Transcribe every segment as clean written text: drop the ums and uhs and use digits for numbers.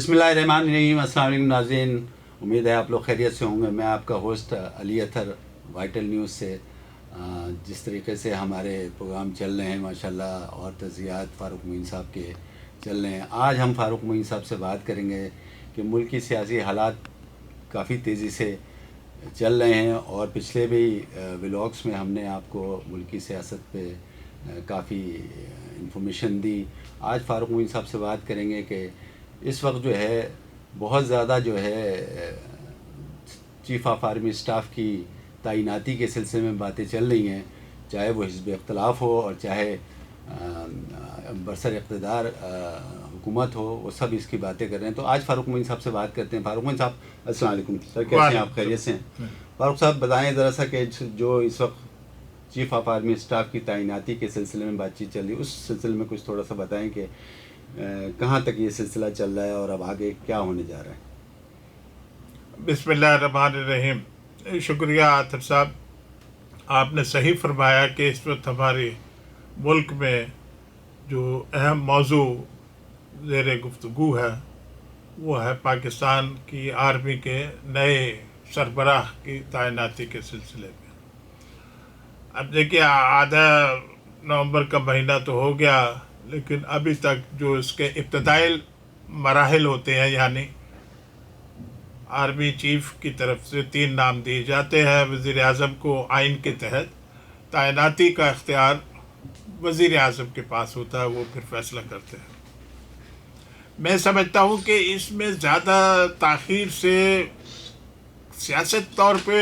بسم اللہ الرحمن الرحیم۔ السلام علیکم ناظرین، امید ہے آپ لوگ خیریت سے ہوں گے۔ میں آپ کا ہوسٹ علی اطہر وائٹل نیوز سے۔ جس طریقے سے ہمارے پروگرام چل رہے ہیں ماشاءاللہ، اور تجزیات فاروق معین صاحب کے چل رہے ہیں، آج ہم فاروق معین صاحب سے بات کریں گے کہ ملک کی سیاسی حالات کافی تیزی سے چل رہے ہیں، اور پچھلے بھی ولاگس میں ہم نے آپ کو ملکی سیاست پہ کافی انفارمیشن دی۔ آج فاروق معین صاحب سے بات کریں گے کہ اس وقت جو ہے بہت زیادہ جو ہے چیف آف آرمی اسٹاف کی تعیناتی کے سلسلے میں باتیں چل رہی ہیں، چاہے وہ حزب اختلاف ہو اور چاہے برسر اقتدار حکومت ہو، وہ سب اس کی باتیں کر رہے ہیں۔ تو آج فاروق معین صاحب سے بات کرتے ہیں۔ فاروق معین صاحب السلام علیکم سر، کیسے ہیں آپ؟ خیریت سے ہیں؟ فاروق صاحب بتائیں ذرا سا کہ جو اس وقت چیف آف آرمی اسٹاف کی تعیناتی کے سلسلے میں بات چیت چل رہی ہے، اس سلسلے میں کچھ تھوڑا سا بتائیں کہ کہاں تک یہ سلسلہ چل رہا ہے اور اب آگے کیا ہونے جا رہا ہے؟ بسم اللہ الرحمن الرحیم۔ شکریہ عاطف صاحب، آپ نے صحیح فرمایا کہ اس وقت ہمارے ملک میں جو اہم موضوع زیر گفتگو ہے وہ ہے پاکستان کی آرمی کے نئے سربراہ کی تعیناتی کے سلسلے میں۔ اب دیکھیے، آدھا نومبر کا مہینہ تو ہو گیا، لیکن ابھی تک جو اس کے ابتدائی مراحل ہوتے ہیں، یعنی آرمی چیف کی طرف سے 3 نام دیے جاتے ہیں، وزیر اعظم کو آئین کے تحت تعیناتی کا اختیار وزیر اعظم کے پاس ہوتا ہے، وہ پھر فیصلہ کرتے ہیں۔ میں سمجھتا ہوں کہ اس میں زیادہ تاخیر سے سیاست طور پہ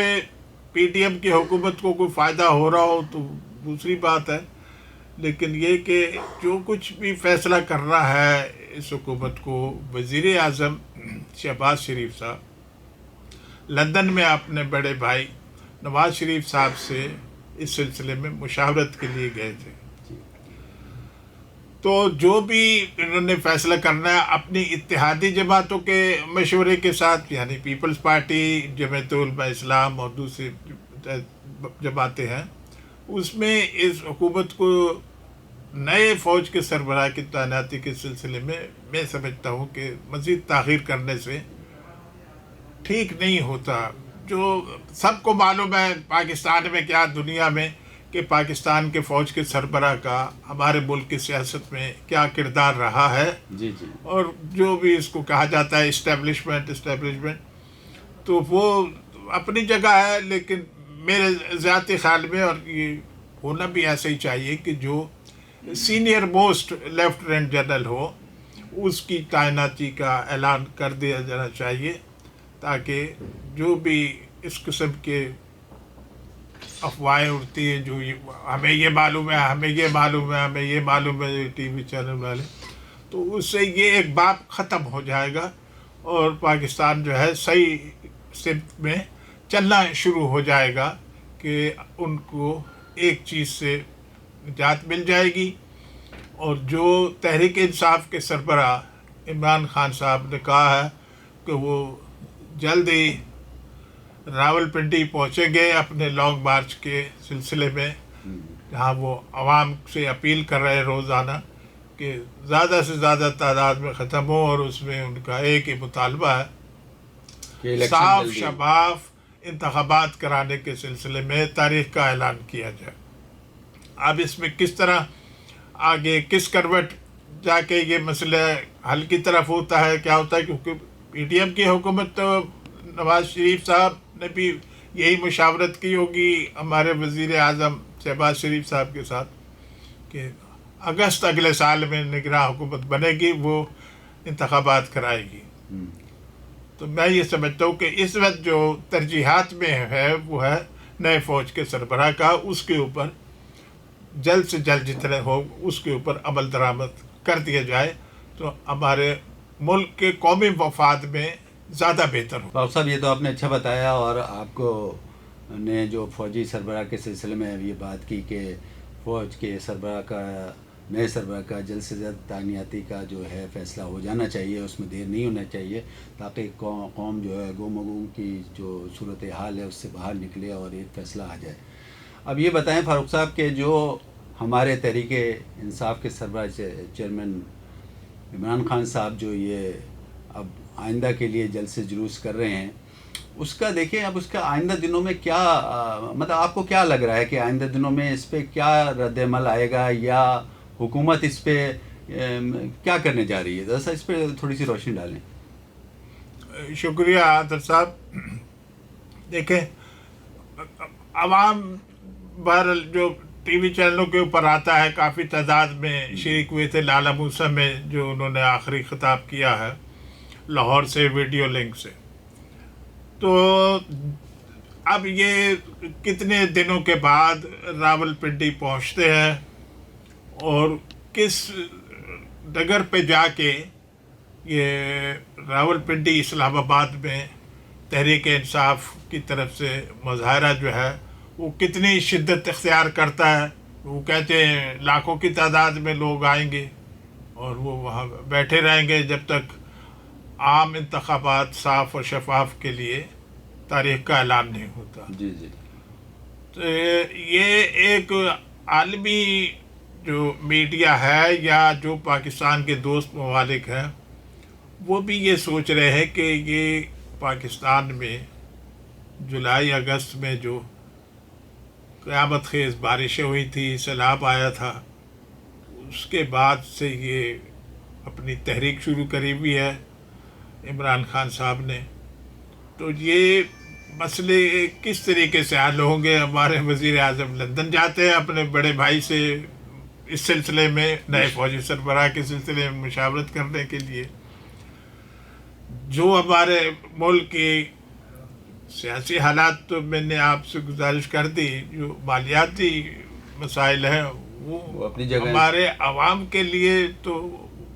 پی ٹی ایم کی حکومت کو کوئی فائدہ ہو رہا ہو تو دوسری بات ہے، لیکن یہ کہ جو کچھ بھی فیصلہ کرنا ہے اس حکومت کو، وزیر اعظم شہباز شریف صاحب لندن میں اپنے بڑے بھائی نواز شریف صاحب سے اس سلسلے میں مشاورت کے لیے گئے تھے۔ تو جو بھی انہوں نے فیصلہ کرنا ہے اپنی اتحادی جماعتوں کے مشورے کے ساتھ، یعنی پیپلز پارٹی، جمعیت علماء اسلام اور دوسری جماعتیں ہیں، اس میں اس حکومت کو نئے فوج کے سربراہ کی تعیناتی کے سلسلے میں سمجھتا ہوں کہ مزید تاخیر کرنے سے ٹھیک نہیں ہوتا۔ جو سب کو معلوم ہے پاکستان میں کیا دنیا میں کہ پاکستان کے فوج کے سربراہ کا ہمارے ملک کی سیاست میں کیا کردار رہا ہے، اور جو بھی اس کو کہا جاتا ہے اسٹیبلشمنٹ، تو وہ اپنی جگہ ہے، لیکن میرے ذاتی خیال میں، اور یہ ہونا بھی ایسا ہی چاہیے، کہ جو سینئر موسٹ لیفٹیننٹ جنرل ہو اس کی تعیناتی کا اعلان کر دیا جانا چاہیے، تاکہ جو بھی اس قسم کے افواہیں اڑتی ہیں، جو ہمیں یہ معلوم ہے، ہمیں یہ معلوم ہے، ہمیں یہ معلوم ہے، ٹی وی چینل والے، تو اس سے یہ ایک باب ختم ہو جائے گا اور پاکستان جو ہے صحیح سمت میں چلنا شروع ہو جائے گا، کہ ان کو ایک چیز سے نجات مل جائے گی۔ اور جو تحریک انصاف کے سربراہ عمران خان صاحب نے کہا ہے کہ وہ جلد ہی راول پنڈی پہنچیں گے اپنے لانگ مارچ کے سلسلے میں، جہاں وہ عوام سے اپیل کر رہے ہیں روزانہ کہ زیادہ سے زیادہ تعداد میں ختم ہو، اور اس میں ان کا ایک ہی مطالبہ ہے صاف شفاف انتخابات کرانے کے سلسلے میں تاریخ کا اعلان کیا جائے۔ اب اس میں کس طرح آگے کس کروٹ جا کے یہ مسئلہ حل کی طرف ہوتا ہے، کیا ہوتا ہے، کیونکہ پی ٹی ایم کی حکومت تو نواز شریف صاحب نے بھی یہی مشاورت کی ہوگی ہمارے وزیر اعظم شہباز شریف صاحب کے ساتھ، کہ اگست اگلے سال میں نگراں حکومت بنے گی، وہ انتخابات کرائے گی۔ تو میں یہ سمجھتا ہوں کہ اس وقت جو ترجیحات میں ہے وہ ہے نئے فوج کے سربراہ کا، اس کے اوپر جلد سے جلد جتنے ہو اس کے اوپر عمل درآمد کر دیا جائے تو ہمارے ملک کے قومی مفاد میں زیادہ بہتر ہو۔ فاروق صاحب، یہ تو آپ نے اچھا بتایا، اور آپ کو نے جو فوجی سربراہ کے سلسلے میں یہ بات کی کہ فوج کے سربراہ کا، نئے سربراہ کا جلد سے جلد تعیناتی کا جو ہے فیصلہ ہو جانا چاہیے، اس میں دیر نہیں ہونا چاہیے، تاکہ قوم جو ہے گم و گم کی جو صورتحال ہے اس سے باہر نکلے اور ایک فیصلہ آ جائے۔ اب یہ بتائیں فاروق صاحب کہ جو ہمارے تحریک انصاف کے سربراہ چیئرمین عمران خان صاحب جو یہ اب آئندہ کے لیے جلد سے جلوس کر رہے ہیں. اس کا دیکھیں اب اس کا آئندہ دنوں میں کیا مطلب آپ کو کیا لگ رہا ہے کہ آئندہ دنوں میں اس پہ کیا رد عمل آئے گا، یا حکومت اس پہ کیا کرنے جا رہی ہے؟ ذرا سا اس پہ تھوڑی سی روشنی ڈالیں. شکریہ عادل صاحب. دیکھیں عوام بہرحال جو ٹی وی چینلوں کے اوپر آتا ہے کافی تعداد میں شریک ہوئے تھے لالا موسیٰ میں، جو انہوں نے آخری خطاب کیا ہے لاہور سے ویڈیو لنک سے. تو اب یہ کتنے دنوں کے بعد راول پنڈی پہنچتے ہیں اور کس ڈگر پہ جا کے یہ راول پنڈی اسلام آباد میں تحریک انصاف کی طرف سے مظاہرہ جو ہے وہ کتنی شدت اختیار کرتا ہے. وہ کہتے ہیں لاکھوں کی تعداد میں لوگ آئیں گے اور وہ وہاں بیٹھے رہیں گے جب تک عام انتخابات صاف اور شفاف کے لیے تاریخ کا اعلان نہیں ہوتا. جی جی. تو یہ ایک عالمی جو میڈیا ہے یا جو پاکستان کے دوست ممالک ہیں وہ بھی یہ سوچ رہے ہیں کہ یہ پاکستان میں جولائی اگست میں جو قیامت خیز بارشیں ہوئی تھی، سیلاب آیا تھا، اس کے بعد سے یہ اپنی تحریک شروع کری ہوئی ہے عمران خان صاحب نے. تو یہ مسئلے کس طریقے سے حل ہوں گے؟ ہمارے وزیر اعظم لندن جاتے ہیں اپنے بڑے بھائی سے اس سلسلے میں، نئے فوجی سربراہ کے سلسلے میں مشاورت کرنے کے لیے. جو ہمارے ملک کی سیاسی حالات تو میں نے آپ سے گزارش کر دی، جو مالیاتی مسائل ہیں وہ اپنی جگہ ہمارے عوام کے لیے تو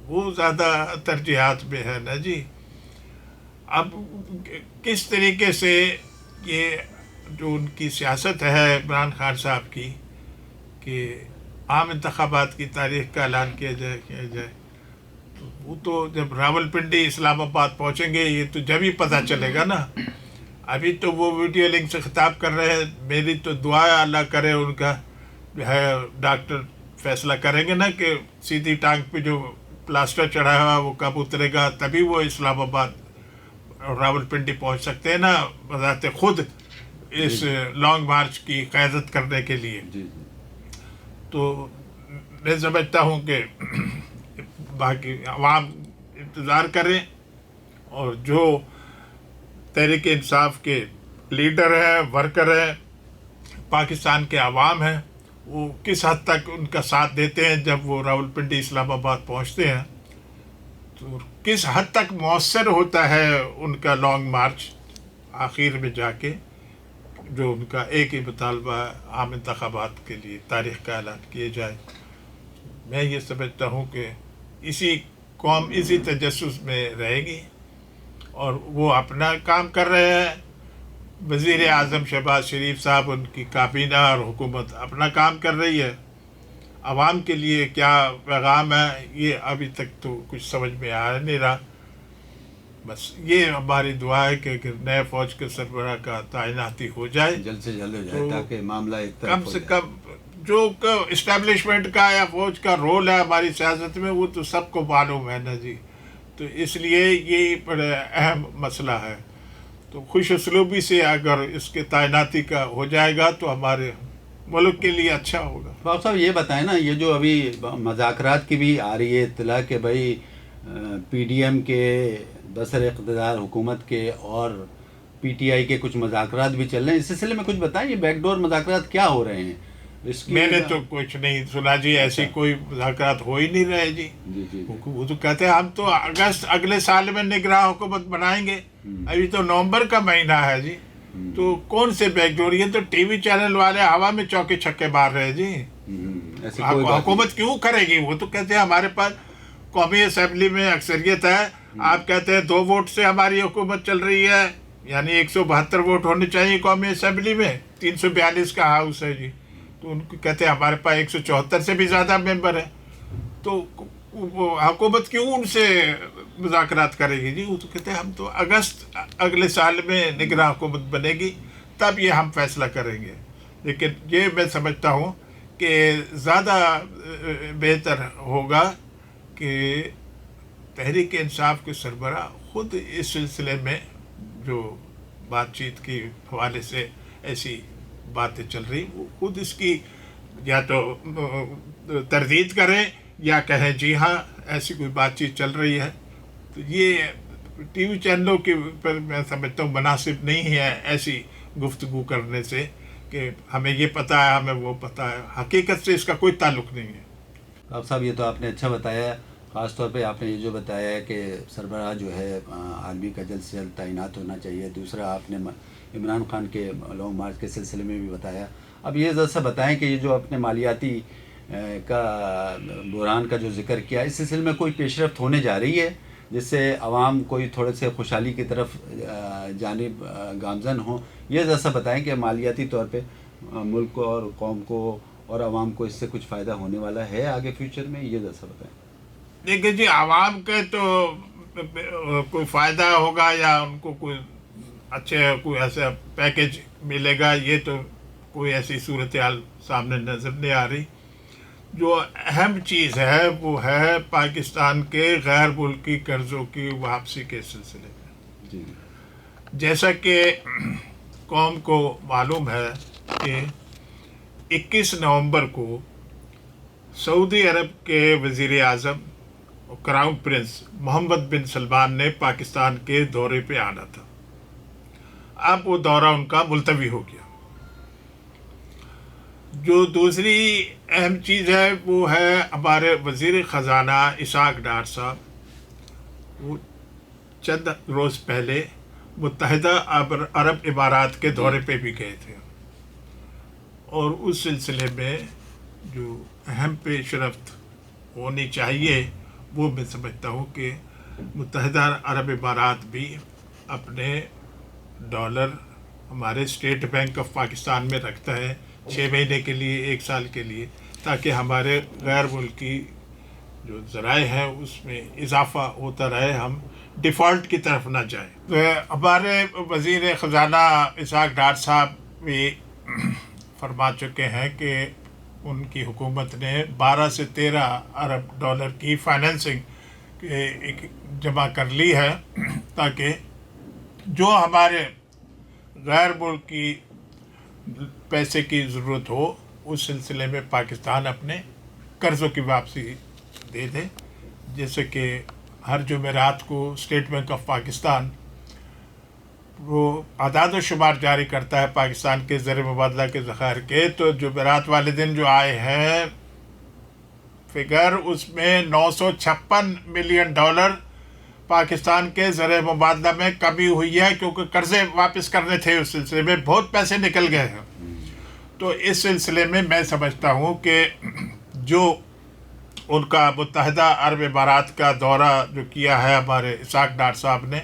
وہ زیادہ ترجیحات میں ہے نا جی. اب کس طریقے سے یہ جو ان کی سیاست ہے عمران خان صاحب کی کہ عام انتخابات کی تاریخ کا اعلان کیا جائے تو وہ تو جب راول پنڈی اسلام آباد پہنچیں گے یہ تو جب ہی پتہ چلے گا نا. ابھی تو وہ ویڈیو لنک سے خطاب کر رہے ہیں. میری تو دعا ہے اللہ کرے ان کا جو ہے ڈاکٹر فیصلہ کریں گے نا کہ سیدھی ٹانگ پہ جو پلاسٹر چڑھا ہوا وہ کب اترے گا، تبھی وہ اسلام آباد اور راول پنڈی پہنچ سکتے ہیں نا بذات خود اس لانگ مارچ کی قیادت کرنے کے لیے. تو میں سمجھتا ہوں کہ باقی عوام انتظار کریں اور جو تحریک انصاف کے لیڈر ہیں، ورکر ہیں، پاکستان کے عوام ہیں، وہ کس حد تک ان کا ساتھ دیتے ہیں جب وہ راول پنڈی اسلام آباد پہنچتے ہیں، تو کس حد تک مؤثر ہوتا ہے ان کا لانگ مارچ آخر میں جا کے، جو ان کا ایک ہی مطالبہ ہے عام انتخابات کے لیے تاریخ کا اعلان کیے جائے. میں یہ سمجھتا ہوں کہ قوم اسی تجسس میں رہے گی اور وہ اپنا کام کر رہے ہیں. وزیر اعظم شہباز شریف صاحب، ان کی کابینہ اور حکومت اپنا کام کر رہی ہے. عوام کے لیے کیا پیغام ہے یہ ابھی تک تو کچھ سمجھ میں آ نہیں رہا. بس یہ ہماری دعا ہے کہ نئے فوج کے سربراہ کا تعیناتی ہو جائے جلد سے جلد ہو جائے تاکہ معاملہ ایک طرف کم سے کم. جو اسٹیبلشمنٹ کا یا فوج کا رول ہے ہماری سیاست میں وہ تو سب کو معلوم ہے نا جی. تو اس لیے یہ بڑا اہم مسئلہ ہے. تو خوش اسلوبی سے اگر اس کے تعیناتی کا ہو جائے گا تو ہمارے ملک کے لیے اچھا ہوگا. باپ صاحب یہ بتائیں نا، یہ جو ابھی مذاکرات کی بھی آ رہی ہے اطلاع کہ بھائی پی ڈی ایم کے بسر اقتدار حکومت کے اور پی ٹی آئی کے کچھ مذاکرات بھی چل رہے ہیں، اس سلسلے میں کچھ بتائیں یہ بیک ڈور مذاکرات کیا ہو رہے ہیں؟ میں نے تو کچھ نہیں سنا جی، ایسی کوئی مذاکرات ہو ہی نہیں رہے جی. وہ تو کہتے ہیں ہم تو اگلے سال میں نگراں حکومت بنائیں گے. ابھی تو نومبر کا مہینہ ہے جی. تو کون سے بیک ڈور؟ یہ تو ٹی وی چینل والے ہوا میں چوکے چھکے مار رہے جی. حکومت کیوں کرے گی؟ وہ تو کہتے ہیں ہمارے پاس قومی اسمبلی میں اکثریت ہے. آپ کہتے ہیں 2 ووٹ سے ہماری حکومت چل رہی ہے، یعنی 172 ووٹ ہونے چاہیے قومی اسمبلی میں. 342 کا ہاؤس ہے جی. تو ان کو کہتے ہیں ہمارے پاس 174 سے بھی زیادہ ممبر ہیں. تو حکومت کیوں ان سے مذاکرات کرے گی جی؟ وہ تو کہتے ہیں ہم تو اگست اگلے سال میں نگراں حکومت بنے گی تب یہ ہم فیصلہ کریں گے. لیکن یہ میں سمجھتا ہوں کہ زیادہ بہتر ہوگا کہ تحریک انصاف کے سربراہ خود اس سلسلے میں جو بات چیت کی حوالے سے ایسی باتیں چل رہی وہ خود اس کی یا تو تردید کریں یا کہیں جی ہاں ایسی کوئی بات چیت چل رہی ہے. تو یہ ٹی وی چینلوں کے پر میں سمجھتا ہوں مناسب نہیں ہے ایسی گفتگو کرنے سے کہ ہمیں یہ پتہ ہے ہمیں وہ پتہ ہے. حقیقت سے اس کا کوئی تعلق نہیں ہے. اب صاحب یہ تو آپ نے اچھا بتایا ہے، خاص طور پہ آپ نے یہ جو بتایا ہے کہ سربراہ جو ہے آرمی کا جلد سے جلد تعینات ہونا چاہیے. دوسرا آپ نے عمران خان کے لانگ مارچ کے سلسلے میں بھی بتایا. اب یہ ذرا سا بتائیں کہ یہ جو اپنے مالیاتی کا بحران کا جو ذکر کیا، اس سلسلے میں کوئی پیش رفت ہونے جا رہی ہے جس سے عوام کوئی تھوڑے سے خوشحالی کی طرف جانب گامزن ہوں؟ یہ ذرا سا بتائیں کہ مالیاتی طور پہ ملک کو اور قوم کو اور عوام کو اس سے کچھ فائدہ ہونے والا ہے آگے فیوچر میں، یہ ذرا سا بتائیں. دیکھیں جی، عوام کے تو کوئی فائدہ ہوگا یا ان کو کوئی اچھے کوئی ایسا پیکج ملے گا، یہ تو کوئی ایسی صورتحال سامنے نظر نہیں آ رہی. جو اہم چیز ہے وہ ہے پاکستان کے غیر ملکی قرضوں کی واپسی کے سلسلے میں. جی جیسا کہ قوم کو معلوم ہے کہ 21 نومبر کو سعودی عرب کے وزیر اعظم کراؤن پرنس محمد بن سلمان نے پاکستان کے دورے پہ آنا تھا. اب وہ دورہ ان کا ملتوی ہو گیا. جو دوسری اہم چیز ہے وہ ہے ہمارے وزیر خزانہ اسحاق ڈار صاحب، وہ چند روز پہلے متحدہ عرب امارات کے دورے پہ بھی گئے تھے. اور اس سلسلے میں جو اہم پیش رفت ہونی چاہیے وہ میں سمجھتا ہوں کہ متحدہ عرب امارات بھی اپنے ڈالر ہمارے اسٹیٹ بینک آف پاکستان میں رکھتا ہے 6 مہینے کے لیے، 1 سال کے لیے، تاکہ ہمارے غیر ملکی جو ذرائع ہیں اس میں اضافہ ہوتا رہے، ہم ڈیفالٹ کی طرف نہ جائیں. تو ہمارے وزیر خزانہ اسحاق ڈار صاحب بھی فرما چکے ہیں کہ ان کی حکومت نے 12 سے 13 ارب ڈالر کی فائنینسنگ جمع کر لی ہے، تاکہ جو ہمارے غیر ملکی پیسے کی ضرورت ہو اس سلسلے میں پاکستان اپنے قرضوں کی واپسی دے دے. جیسے کہ ہر جمعرات کو اسٹیٹ بینک آف پاکستان وہ اعداد و شمار جاری کرتا ہے پاکستان کے زر مبادلہ کے ذخائر کے. تو جمعرات والے دن جو آئے ہیں فگر، اس میں 956 ملین ڈالر پاکستان کے زر مبادلہ میں کمی ہوئی ہے، کیونکہ قرضے واپس کرنے تھے. اس سلسلے میں بہت پیسے نکل گئے ہیں. تو اس سلسلے میں میں سمجھتا ہوں کہ جو ان کا متحدہ عرب امارات کا دورہ جو کیا ہے ہمارے اسحاق ڈار صاحب نے،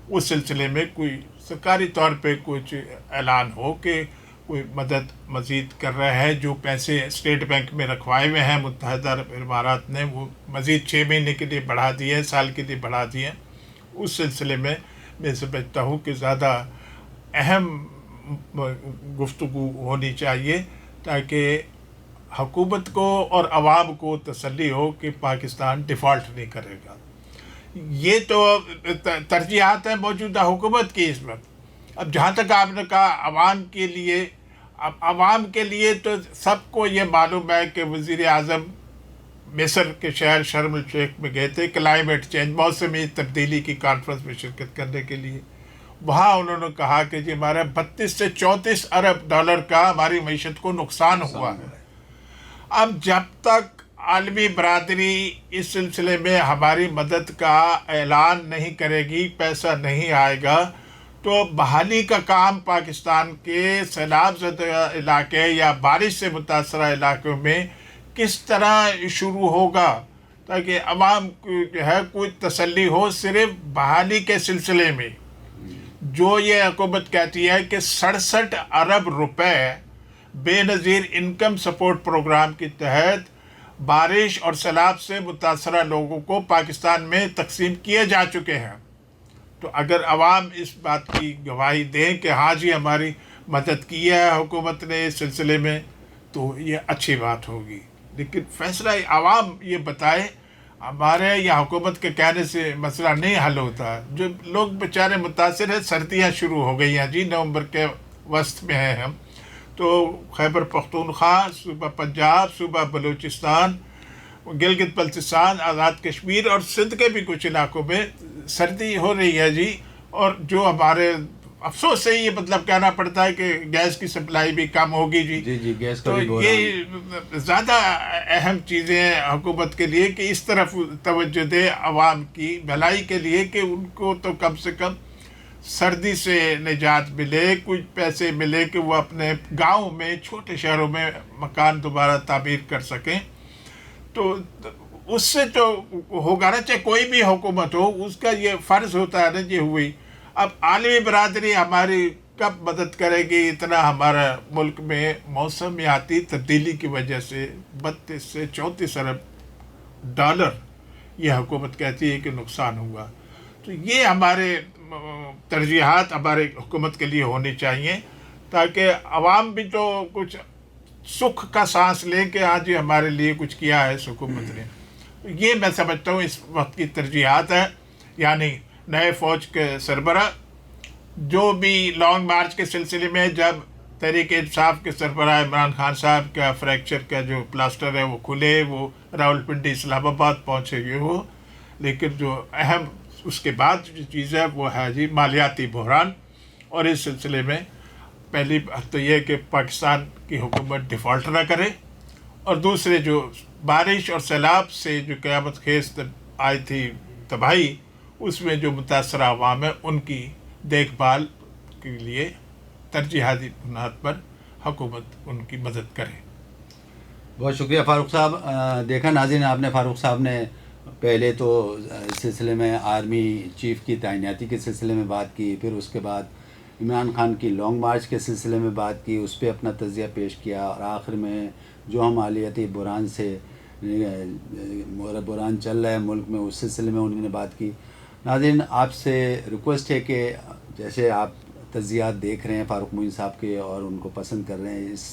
اس سلسلے میں کوئی سرکاری طور پہ کچھ اعلان ہو کہ کوئی مدد مزید کر رہا ہے. جو پیسے اسٹیٹ بینک میں رکھوائے ہوئے ہیں متحدہ عرب امارات نے، وہ مزید 6 مہینے کے لیے بڑھا دیے، سال کے لیے بڑھا دیے. اس سلسلے میں میں سمجھتا ہوں کہ زیادہ اہم گفتگو ہونی چاہیے، تاکہ حکومت کو اور عوام کو تسلی ہو کہ پاکستان ڈیفالٹ نہیں کرے گا. یہ تو ترجیحات ہیں موجودہ حکومت کی اس وقت. اب جہاں تک آپ نے کہا عوام کے لیے، اب عوام کے لیے تو سب کو یہ معلوم ہے کہ وزیر اعظم مصر کے شہر شرم الشیخ میں گئے تھے کلائمیٹ چینج، موسمی تبدیلی کی کانفرنس میں شرکت کرنے کے لیے. وہاں انہوں نے کہا کہ جی ہمارا 32 سے 34 ارب ڈالر کا ہماری معیشت کو نقصان ہوا ہے. اب جب تک عالمی برادری اس سلسلے میں ہماری مدد کا اعلان نہیں کرے گی، پیسہ نہیں آئے گا، تو بحالی کا کام پاکستان کے سیلاب زدہ علاقے یا بارش سے متاثرہ علاقوں میں کس طرح شروع ہوگا، تاکہ عوام کو جو ہے کوئی تسلی ہو. صرف بحالی کے سلسلے میں جو یہ حکومت کہتی ہے کہ 67 ارب روپے بے نظیر انکم سپورٹ پروگرام کے تحت بارش اور سیلاب سے متاثرہ لوگوں کو پاکستان میں تقسیم کیے جا چکے ہیں. تو اگر عوام اس بات کی گواہی دیں کہ ہاں جی ہماری مدد کی ہے حکومت نے اس سلسلے میں، تو یہ اچھی بات ہوگی. لیکن فیصلہ عوام یہ بتائے. ہمارے یا حکومت کے کہنے سے مسئلہ نہیں حل ہوتا. جو لوگ بیچارے متاثر ہیں، سردیاں شروع ہو گئی ہیں جی، نومبر کے وسط میں ہیں ہم. تو خیبر پختونخوا، صوبہ پنجاب، صوبہ بلوچستان، گلگت بلتستان، آزاد کشمیر اور سندھ کے بھی کچھ علاقوں میں سردی ہو رہی ہے جی. اور جو ہمارے افسوس سے یہ مطلب کہنا پڑتا ہے کہ گیس کی سپلائی بھی کم ہوگی جی. جی گیس کا تو بھی بحران. یہ زیادہ اہم چیزیں ہیں حکومت کے لیے کہ اس طرف توجہ دے عوام کی بھلائی کے لیے، کہ ان کو تو کم سے کم سردی سے نجات ملے، کچھ پیسے ملے کہ وہ اپنے گاؤں میں، چھوٹے شہروں میں مکان دوبارہ تعمیر کر سکیں. تو اس سے تو ہوگا نا، چاہے کوئی بھی حکومت ہو، اس کا یہ فرض ہوتا ہے نا یہ ہوئی. اب عالمی برادری ہماری کب مدد کرے گی؟ اتنا ہمارا ملک میں موسمیاتی تبدیلی کی وجہ سے 32 سے 34 ارب ڈالر یہ حکومت کہتی ہے کہ نقصان ہوا. تو یہ ہمارے ترجیحات ہمارے حکومت کے لیے ہونی چاہیے، تاکہ عوام بھی تو کچھ سکھ کا سانس لیں کہ ہاں جی ہمارے لیے کچھ کیا ہے اس حکومت نے. یہ میں سمجھتا ہوں اس وقت کی ترجیحات ہے. یعنی نئے فوج کے سربراہ جو بھی لانگ مارچ کے سلسلے میں، جب تحریک انصاف کے سربراہ عمران خان صاحب کا فریکچر کا جو پلاسٹر ہے وہ کھلے، وہ راولپنڈی اسلام آباد پہنچے گئے ہو. لیکن جو اہم اس کے بعد جو چیز ہے وہ ہے جی مالیاتی بحران. اور اس سلسلے میں پہلی بات تو یہ کہ پاکستان کی حکومت ڈیفالٹ نہ کرے، اور دوسرے جو بارش اور سیلاب سے جو قیامت خیز آئی تھی تباہی، اس میں جو متاثرہ عوام ہے ان کی دیکھ بھال کے لیے ترجیحاتی بنیاد پر حکومت ان کی مدد کرے. بہت شکریہ فاروق صاحب. دیکھا ناظرین، آپ نے فاروق صاحب نے پہلے تو اس سلسلے میں آرمی چیف کی تعیناتی کے سلسلے میں بات کی، پھر اس کے بعد عمران خان کی لانگ مارچ کے سلسلے میں بات کی، اس پہ اپنا تجزیہ پیش کیا، اور آخر میں جو ہم مالیاتی بحران سے بحران چل رہا ہے ملک میں اس سلسلے میں انہوں نے بات کی. ناظرین، آپ سے ریکویسٹ ہے کہ جیسے آپ تجزیات دیکھ رہے ہیں فاروق معین صاحب کے اور ان کو پسند کر رہے ہیں، اس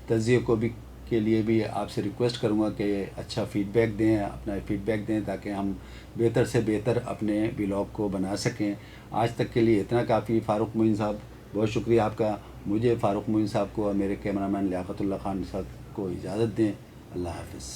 تجزیے کو بھی کے لیے بھی آپ سے ریکویسٹ کروں گا کہ اچھا فیڈ بیک دیں، اپنا فیڈ بیک دیں تاکہ ہم بہتر سے بہتر اپنے بلاگ کو بنا سکیں. آج تک کے لیے اتنا کافی. فاروق معین صاحب بہت شکریہ آپ کا. مجھے فاروق معین صاحب کو اور میرے کیمرہ مین لیاقت اللہ خان صاحب کو اجازت دیں. اللہ حافظ.